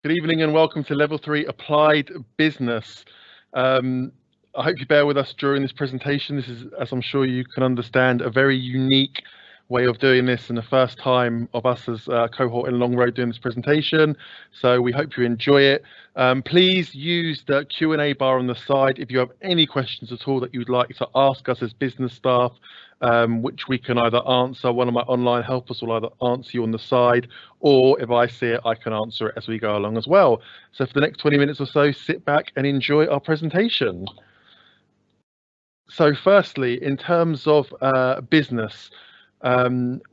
Good evening and welcome to Level 3 Applied Business. I hope you bear with us during this presentation. This is, as I'm sure you can understand, a very unique way of doing this and the first time of us as a cohort in Long Road doing this presentation. So we hope you enjoy it. Please use the Q&A bar on the side if you have any questions at all that you would like to ask us as business staff, which we can either answer. One of my online helpers will either answer you on the side, or if I see it, I can answer it as we go along as well. So for the next 20 minutes or so, sit back and enjoy our presentation. So firstly, in terms of business,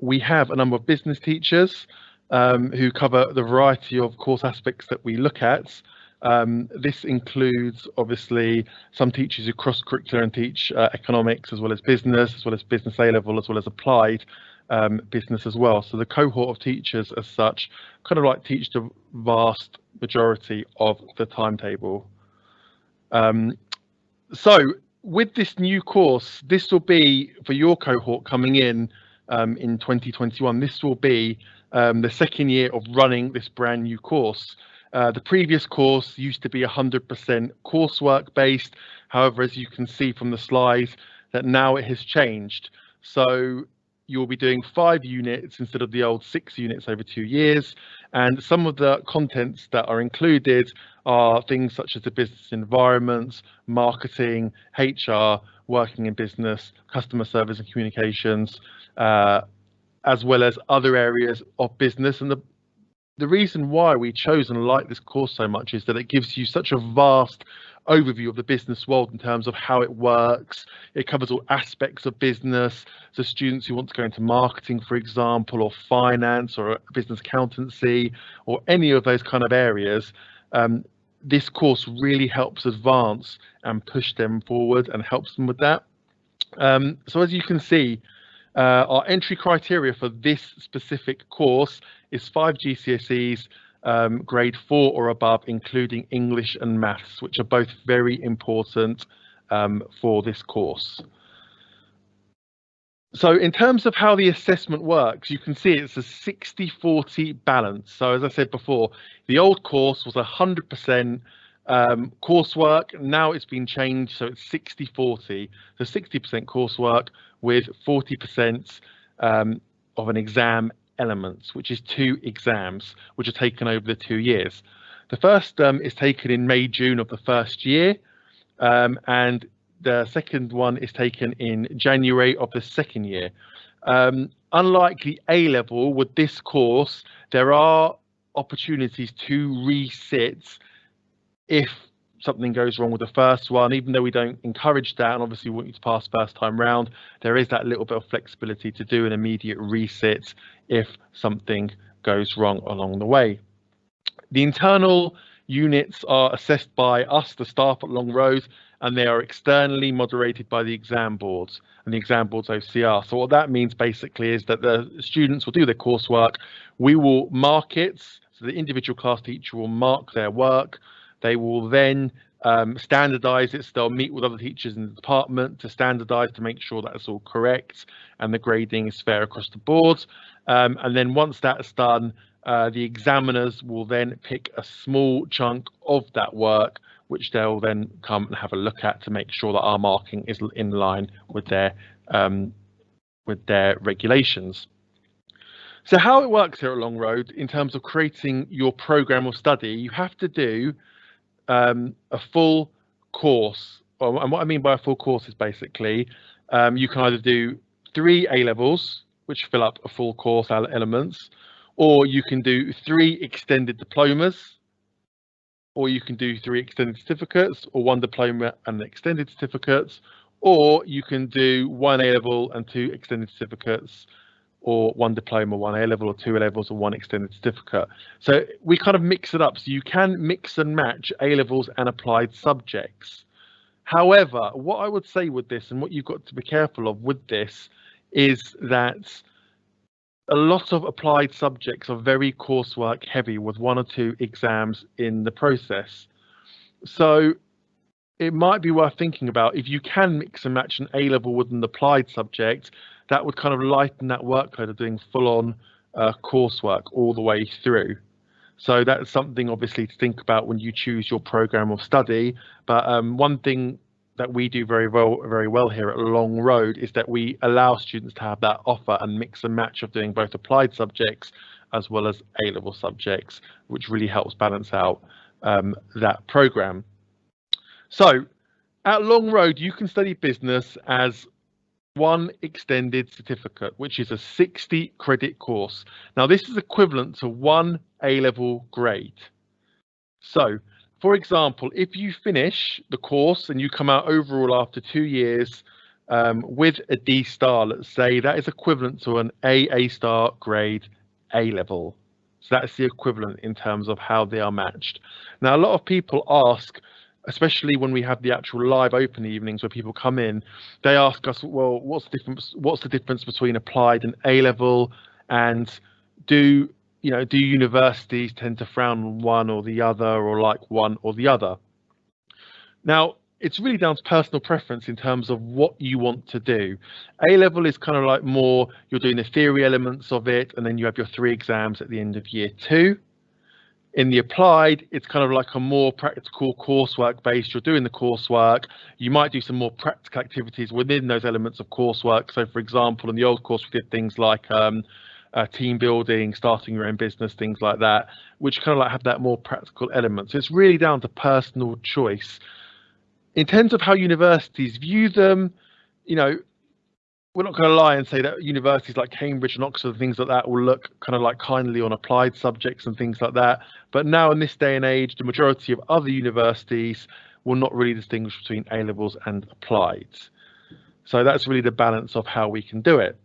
we have a number of business teachers who cover the variety of course aspects that we look at. This includes obviously some teachers who cross-curricular and teach economics as well as business A-level, as well as applied business as well. So the cohort of teachers as such kind of like teach the vast majority of the timetable. So with this new course, this will be for your cohort coming in 2021. This will be the second year of running this brand new course. The previous course used to be 100% coursework based. However, as you can see from the slides, that now it has changed. So you'll be doing 5 units instead of the old 6 units over 2 years. And some of the contents that are included are things such as the business environment, marketing, HR, working in business, customer service and communications, as well as other areas of business. And the reason why we chose and like this course so much is that it gives you such a vast overview of the business world in terms of how it works. It covers all aspects of business. So students who want to go into marketing, for example, or finance or business accountancy or any of those kind of areas, this course really helps advance and push them forward and helps them with that. So as you can see, our entry criteria for this specific course is 5 GCSEs, grade 4 or above, including English and maths, which are both very important for this course. So in terms of how the assessment works, you can see it's a 60-40 balance. So as I said before, the old course was 100% coursework. Now it's been changed, so it's 60-40. So 60% coursework with 40% of an exam elements, which is 2 exams, which are taken over the 2 years. The first is taken in May, June of the first year, and the second one is taken in January of the second year. Unlike the A-level, with this course, there are opportunities to resit if something goes wrong with the first one. Even though we don't encourage that and obviously want you to pass first time round, there is that little bit of flexibility to do an immediate resit if something goes wrong along the way. The internal units are assessed by us, the staff at Long Road, and they are externally moderated by the exam boards and the exam boards OCR. So what that means basically is that the students will do their coursework. We will mark it. So the individual class teacher will mark their work. They will then standardize it. So they'll meet with other teachers in the department to standardize to make sure that it's all correct and the grading is fair across the board. And then once that's done, the examiners will then pick a small chunk of that work, which they'll then come and have a look at to make sure that our marking is in line with their regulations. So how it works here at Long Road in terms of creating your program of study, you have to do a full course. And what I mean by a full course is basically you can either do 3 A-levels, which fill up a full course elements, or you can do 3 extended diplomas, or you can do 3 extended certificates, or 1 diploma and extended certificates, or you can do 1 A-level and 2 extended certificates, or 1 diploma, 1 A-level, or 2 A-levels, or 1 extended certificate. So we kind of mix it up. So you can mix and match A-levels and applied subjects. However, what I would say with this, and what you've got to be careful of with this, is that a lot of applied subjects are very coursework heavy with 1 or 2 exams in the process. So it might be worth thinking about if you can mix and match an A-level with an applied subject, that would kind of lighten that workload of doing full-on coursework all the way through. So that's something obviously to think about when you choose your program of study. But one thing that we do very well here at Long Road is that we allow students to have that offer and mix and match of doing both applied subjects as well as A-level subjects, which really helps balance out that program. So at Long Road, you can study business as one extended certificate, which is a 60 credit course. Now, this is equivalent to one A-level grade. So, for example, if you finish the course and you come out overall after 2 years with a D star, let's say, that is equivalent to an A star grade A level. So that's the equivalent in terms of how they are matched. Now, a lot of people ask, especially when we have the actual live open evenings where people come in, they ask us, well, what's the difference between applied and A level, and do universities tend to frown on one or the other, or like one or the other? Now, it's really down to personal preference in terms of what you want to do. A level is kind of like more, you're doing the theory elements of it, and then you have your 3 exams at the end of year 2. In the applied, it's kind of like a more practical coursework based. You're doing the coursework. You might do some more practical activities within those elements of coursework. So, for example, in the old course, we did things like team building, starting your own business, things like that, which kind of like have that more practical element. So it's really down to personal choice. In terms of how universities view them, we're not going to lie and say that universities like Cambridge and Oxford and things like that will look kind of like kindly on applied subjects and things like that. But now in this day and age, the majority of other universities will not really distinguish between A levels and applied. So that's really the balance of how we can do it.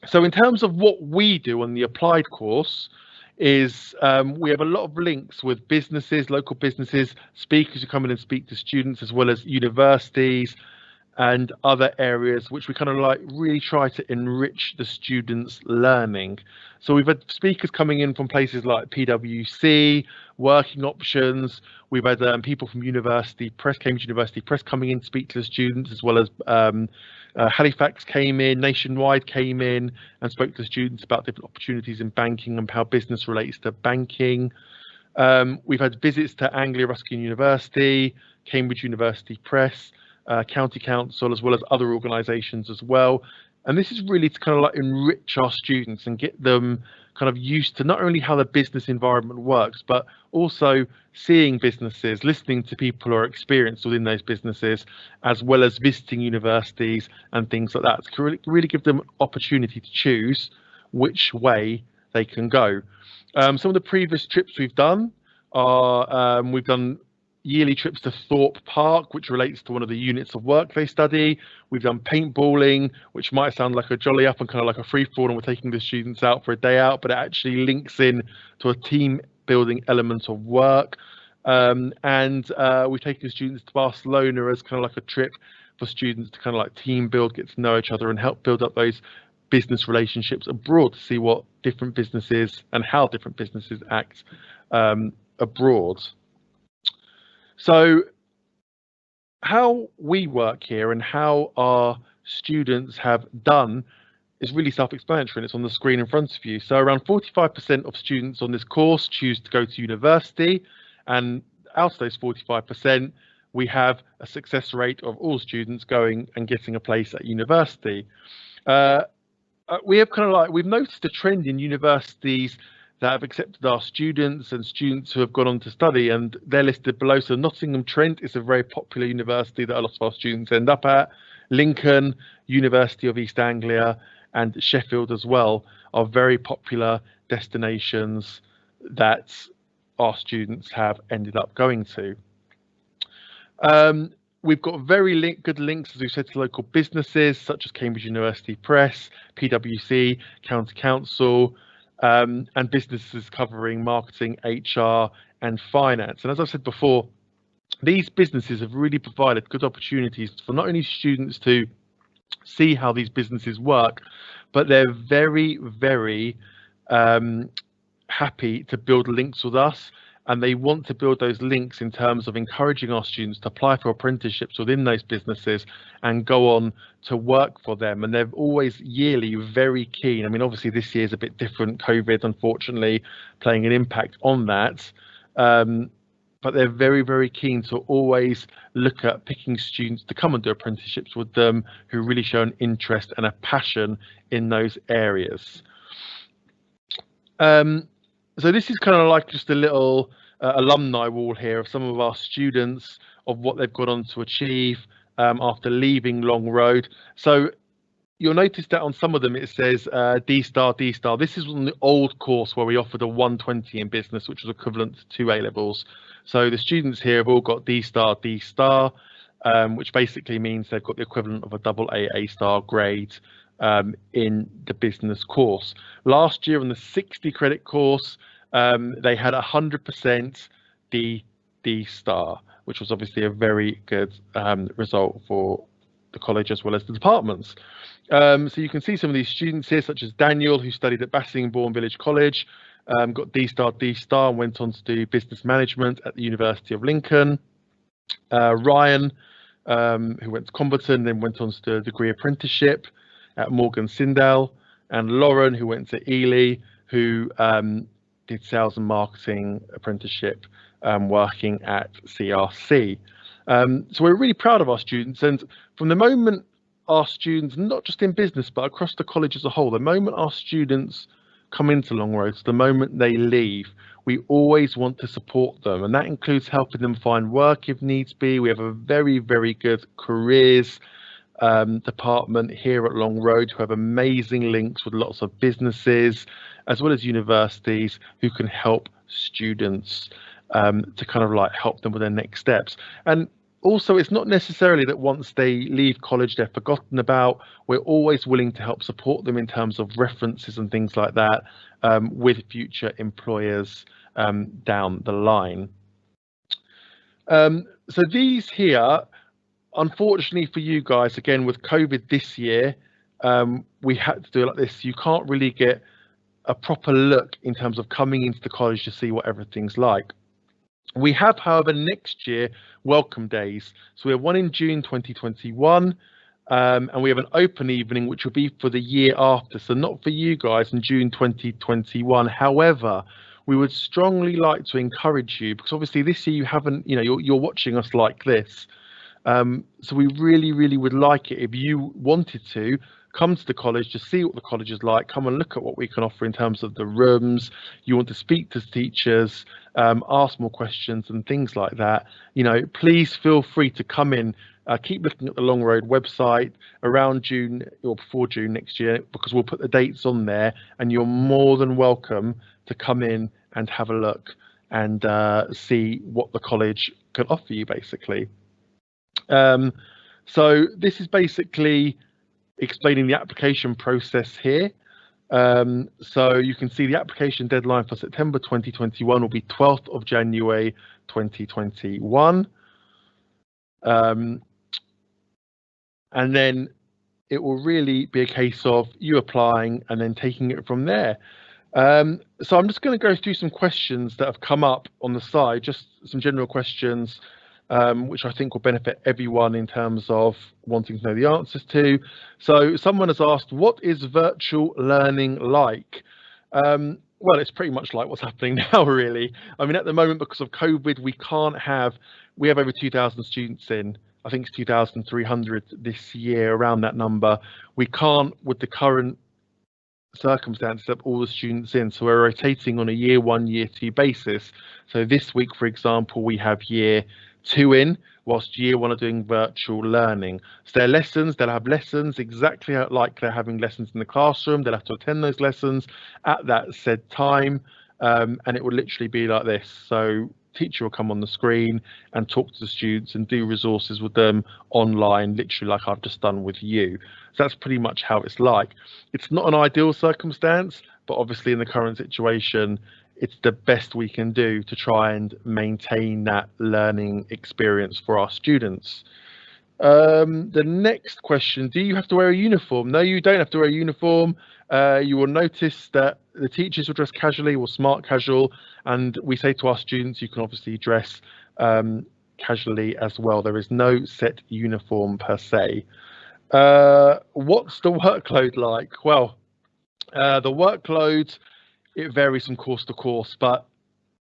So in terms of what we do on the applied course is we have a lot of links with businesses, local businesses, speakers who come in and speak to students, as well as universities and other areas, which we kind of like really try to enrich the students' learning. So we've had speakers coming in from places like PwC, Working Options. We've had people from University Press, Cambridge University Press, coming in to speak to the students, as well as Halifax came in, Nationwide came in and spoke to students about different opportunities in banking and how business relates to banking. We've had visits to Anglia Ruskin University, Cambridge University Press, County Council, as well as other organisations as well. And this is really to kind of like enrich our students and get them kind of used to not only how the business environment works, but also seeing businesses, listening to people who are experienced within those businesses, as well as visiting universities and things like that, to really give them an opportunity to choose which way they can go. Some of the previous trips we've done are we've done yearly trips to Thorpe Park, which relates to one of the units of work they study. We've done paintballing, which might sound like a jolly up and kind of like a free for all, and we're taking the students out for a day out, but it actually links in to a team building element of work. And we've taken the students to Barcelona as kind of like a trip for students to kind of like team build, get to know each other, and help build up those business relationships abroad, to see what different businesses and how different businesses act abroad. So how we work here and how our students have done is really self-explanatory, and it's on the screen in front of you. So around 45% of students on this course choose to go to university, and out of those 45%, we have a success rate of all students going and getting a place at university. We've noticed a trend in universities that have accepted our students and students who have gone on to study, and they're listed below. So Nottingham Trent is a very popular university that a lot of our students end up at. Lincoln, University of East Anglia, and Sheffield as well are very popular destinations that our students have ended up going to. We've got very good links, as we said, to local businesses such as Cambridge University Press, PwC, County Council, and businesses covering marketing, HR, and finance. And as I've said before, these businesses have really provided good opportunities for not only students to see how these businesses work, but they're very, very happy to build links with us and they want to build those links in terms of encouraging our students to apply for apprenticeships within those businesses and go on to work for them. And they're always yearly very keen. I mean, obviously this year is a bit different, COVID unfortunately playing an impact on that, but they're very, very keen to always look at picking students to come and do apprenticeships with them who really show an interest and a passion in those areas. So this is kind of like just a little alumni wall here of some of our students, of what they've gone on to achieve after leaving Long Road. So you'll notice that on some of them it says D star, D star. This is on the old course where we offered a 120 in business, which was equivalent to 2 A levels. So the students here have all got D star, D star, which basically means they've got the equivalent of a double A star grade in the business course. Last year on the 60 credit course, they had 100% D star, which was obviously a very good result for the college as well as the departments. So you can see some of these students here, such as Daniel, who studied at Bassingbourn Village College, got D star, D star, and went on to do business management at the University of Lincoln. Ryan, who went to Comberton, then went on to do a degree apprenticeship at Morgan Sindall, and Lauren, who went to Ely, who did sales and marketing apprenticeship working at CRC. So we're really proud of our students, and from the moment our students, not just in business but across the college as a whole, the moment our students come into Long Road to the moment they leave, we always want to support them, and that includes helping them find work if needs be. We have a very, very good careers department here at Long Road who have amazing links with lots of businesses as well as universities who can help students to kind of like help them with their next steps. And also, it's not necessarily that once they leave college they're forgotten about. We're always willing to help support them in terms of references and things like that with future employers down the line. So these here, unfortunately for you guys, again with COVID this year, we had to do it like this. You can't really get a proper look in terms of coming into the college to see what everything's like. We have, however, next year welcome days. So we have one in June 2021, and we have an open evening which will be for the year after. So not for you guys in June 2021. However, we would strongly like to encourage you, because obviously this year you haven't, you're watching us like this. So we really, really would like it if you wanted to come to the college to see what the college is like, come and look at what we can offer in terms of the rooms. You want to speak to teachers, ask more questions and things like that. Please feel free to come in. Keep looking at the Long Road website around June or before June next year, because we'll put the dates on there, and you're more than welcome to come in and have a look and see what the college can offer you, basically. So this is basically explaining the application process here. So you can see the application deadline for September 2021 will be 12th of January 2021. And then it will really be a case of you applying and then taking it from there. So I'm just going to go through some questions that have come up on the side, just some general questions which I think will benefit everyone in terms of wanting to know the answers to. So someone has asked, what is virtual learning like? Well, it's pretty much like what's happening now, really. I mean, at the moment, because of COVID, we have over 2,000 students in. I think it's 2,300 this year, around that number. We can't, with the current circumstances, have all the students in, so we're rotating on a year 1, year 2 basis. So this week, for example, we have year 2 in, whilst year 1 are doing virtual learning. So their lessons, they'll have lessons exactly like they're having lessons in the classroom. They'll have to attend those lessons at that said time, and it will literally be like this. So teacher will come on the screen and talk to the students and do resources with them online, literally like I've just done with you. So that's pretty much how it's like. It's not an ideal circumstance, but obviously in the current situation, it's the best we can do to try and maintain that learning experience for our students. The next question, do you have to wear a uniform? No, you don't have to wear a uniform. You will notice that the teachers will dress casually or smart casual, and we say to our students, you can obviously dress casually as well. There is no set uniform per se. What's the workload like? Well, the workload, it varies from course to course, but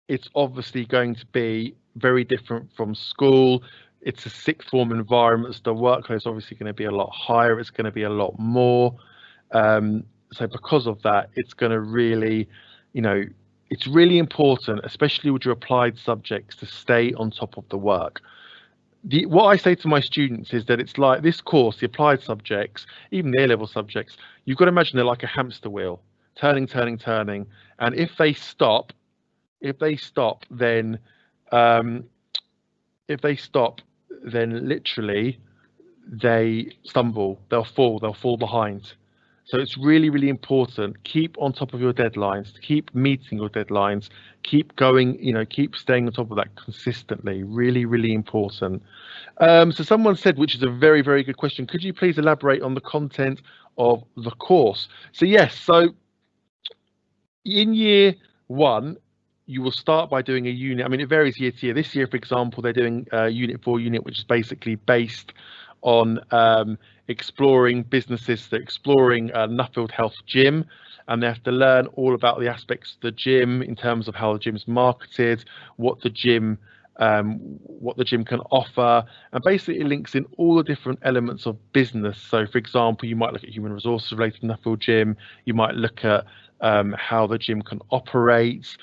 it's obviously going to be very different from school. It's a sixth form environment, so the workload is obviously going to be a lot higher. It's going to be a lot more. So because of that, it's going to really, it's really important, especially with your applied subjects, to stay on top of the work. What I say to my students is that it's like this course, the applied subjects, even the A-level subjects, you've got to imagine they're like a hamster wheel, turning, turning, turning. And if they stop, then literally they stumble, they'll fall behind. So it's really, really important. Keep on top of your deadlines, keep meeting your deadlines, keep going, keep staying on top of that consistently. Really, really important. So someone said, which is a very, very good question, could you please elaborate on the content of the course? So yes, so in year one, you will start by doing a unit. I mean, it varies year to year. This year, for example, they're doing unit 4 unit, which is basically based on exploring businesses. They're exploring Nuffield Health Gym, and they have to learn all about the aspects of the gym in terms of how the gym's marketed, what the gym can offer, and basically it links in all the different elements of business. So, for example, you might look at human resources related to Nuffield Gym. You might look at how the gym can operate,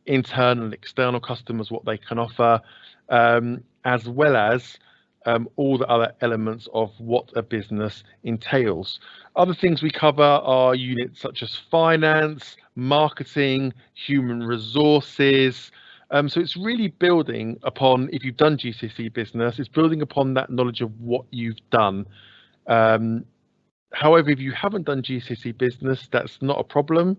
internal and external customers, what they can offer, as well as all the other elements of what a business entails. Other things we cover are units such as finance, marketing, human resources. So it's really building upon, if you've done GCSE business, it's building upon that knowledge of what you've done. However, if you haven't done GCSE business, that's not a problem.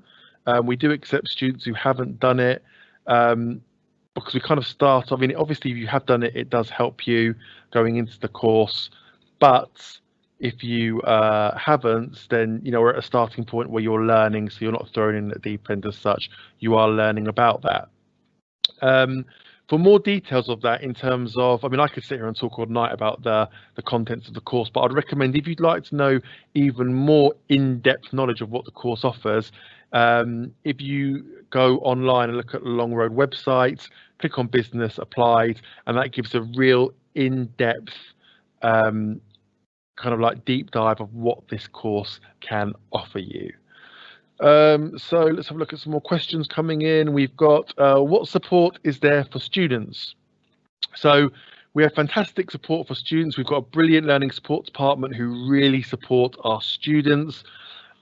We do accept students who haven't done it, because we kind of start. I mean, obviously, if you have done it, it does help you going into the course. But if you haven't, then we're at a starting point where you're learning, so you're not thrown in at the deep end as such. You are learning about that. For more details of that, in terms of, I mean, I could sit here and talk all night about the contents of the course, but I'd recommend, if you'd like to know even more in-depth knowledge of what the course offers, if you go online and look at the Long Road website, click on Business Applied, and that gives a real in-depth kind of like deep dive of what this course can offer you. So let's have a look at some more questions coming in. We've got, what support is there for students? So we have fantastic support for students. We've got a brilliant learning support department who really support our students.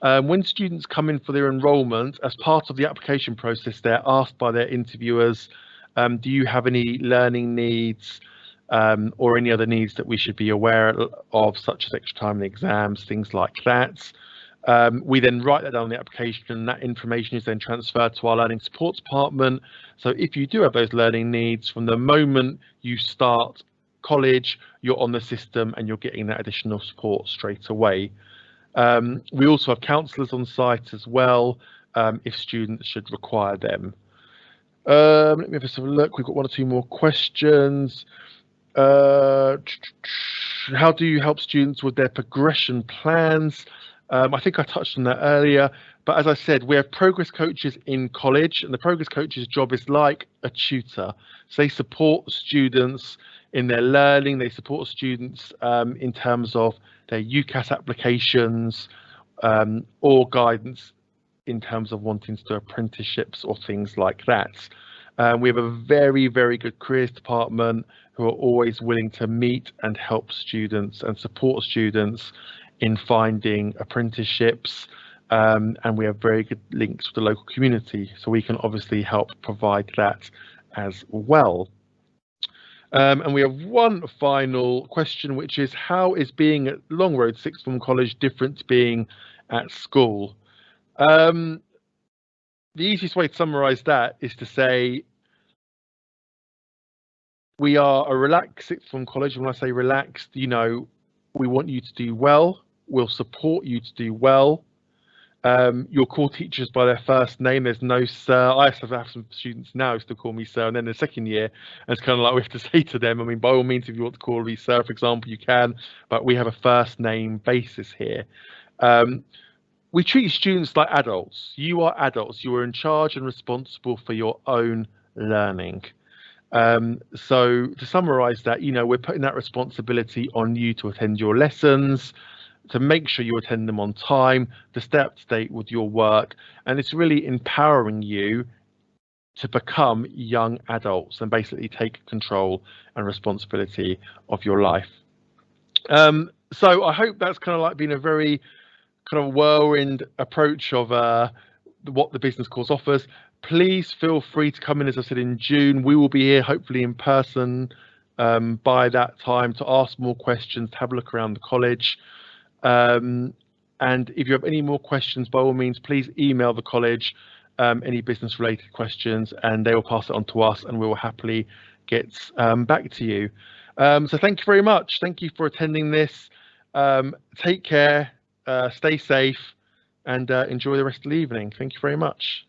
When students come in for their enrolment, as part of the application process, they're asked by their interviewers, do you have any learning needs or any other needs that we should be aware of, such as extra time in exams, things like that. We then write that down in the application, and that information is then transferred to our learning support department. So if you do have those learning needs, from the moment you start college, you're on the system and you're getting that additional support straight away. We also have counsellors on site as well, if students should require them. Let me have a look. We've got one or two more questions. How do you help students with their progression plans? I think I touched on that earlier, but as I said, we have progress coaches in college, and the progress coach's job is like a tutor. So they support students in their learning, they support students in terms of their UCAS applications, or guidance in terms of wanting to do apprenticeships or things like that. We have a very, very good careers department who are always willing to meet and help students and support students in finding apprenticeships, and we have very good links with the local community, so we can obviously help provide that as well. And we have one final question, which is, how is being at Long Road Sixth Form College different to being at school? The easiest way to summarize that is to say we are a relaxed sixth form college. When I say relaxed, we want you to do well. We'll support you to do well. Your core teachers by their first name. There's no sir. I have some students now who still call me sir, and then the second year, and it's kind of like we have to say to them, I mean, by all means, if you want to call me sir, for example, you can, but we have a first name basis here. We treat students like adults. You are adults. You are in charge and responsible for your own learning. So to summarize that, we're putting that responsibility on you to attend your lessons, to make sure you attend them on time, to stay up to date with your work, and it's really empowering you to become young adults and basically take control and responsibility of your life. So I hope that's kind of like been a very kind of whirlwind approach of what the business course offers. Please feel free to come in, as I said, in June. We will be here hopefully in person by that time to ask more questions, to have a look around the college. And if you have any more questions, by all means, please email the college any business related questions, and they will pass it on to us, and we will happily get back to you. So thank you very much. Thank you for attending this. Take care, stay safe, and enjoy the rest of the evening. Thank you very much.